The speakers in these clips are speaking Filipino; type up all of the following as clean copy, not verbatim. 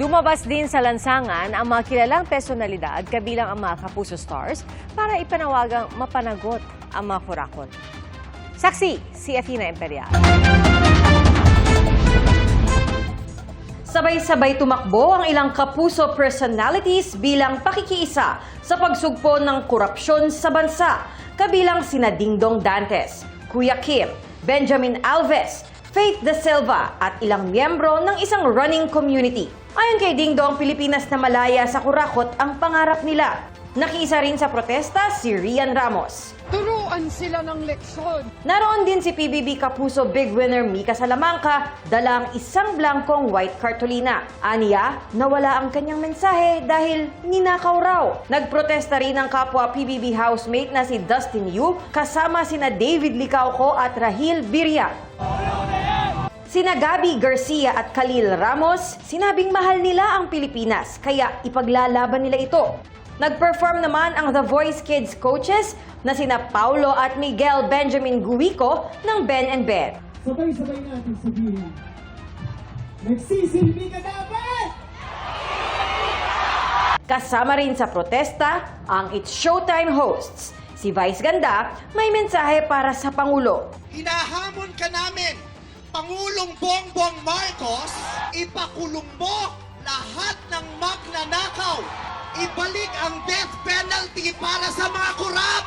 Lumabas din sa lansangan ang mga kilalang personalidad kabilang ang mga Kapuso Stars para ipanawagang mapanagot ang mga kurakot. Saksi, si Athena Imperial. Sabay-sabay tumakbo ang ilang Kapuso personalities bilang pakikiisa sa pagsugpo ng korupsyon sa bansa, kabilang sina Dingdong Dantes, Kuya Kim, Benjamin Alves, Faith De Silva at ilang miyembro ng isang running community. Ayon kay Dingdong, Pilipinas na malaya sa kurakot ang pangarap nila. Nakiisa rin sa protesta si Rian Ramos. Turuan sila ng leksyon. Naroon din si PBB Kapuso big winner Mika Salamanca, dalang isang blankong white cartolina. Aniya, nawala ang kanyang mensahe dahil ninakaw raw. Nagprotesta rin ang kapwa PBB housemate na si Dustin Yu, kasama sina David Licauco at Rahil Birya. Sina Gabby Garcia at Khalil Ramos, sinabing mahal nila ang Pilipinas, kaya ipaglalaban nila ito. Nag-perform naman ang The Voice Kids coaches na sina Paulo at Miguel Benjamin Guico ng Ben and Ben. Sabay-sabay natin sabihin, nagsisilbi ka dapat! Kasama rin sa protesta ang It's Showtime hosts. Si Vice Ganda may mensahe para sa Pangulo. Hinahamon ka namin, Pangulong Bongbong Marcos, ipakulong mo lahat ng magnanakaw. Ibalik ang death penalty para sa mga korap.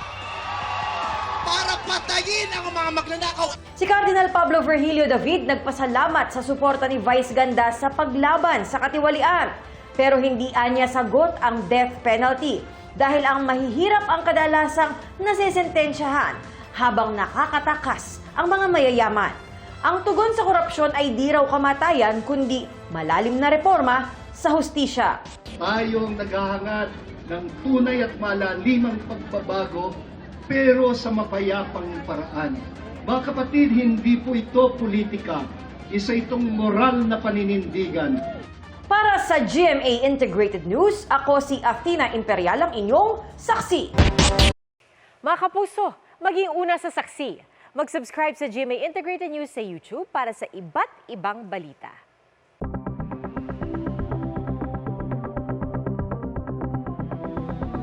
Para patayin ang mga magnanakaw. Si Cardinal Pablo Virgilio David nagpasalamat sa suporta ni Vice Ganda sa paglaban sa katiwalian. Pero hindi anya sagot ang death penalty dahil ang mahihirap ang kadalasang nasesentensyahan habang nakakatakas ang mga mayayaman. Ang tugon sa korupsyon ay di raw kamatayan kundi malalim na reforma sa hustisya. Tayong naghahangad ng tunay at malalimang pagbabago pero sa mapayapang paraan. Mga kapatid, hindi po ito politika. Isa itong moral na paninindigan. Para sa GMA Integrated News, ako si Athena Imperial, ang inyong saksi. Mga Kapuso, maging una sa saksi. Mag-subscribe sa GMA Integrated News sa YouTube para sa iba't ibang balita.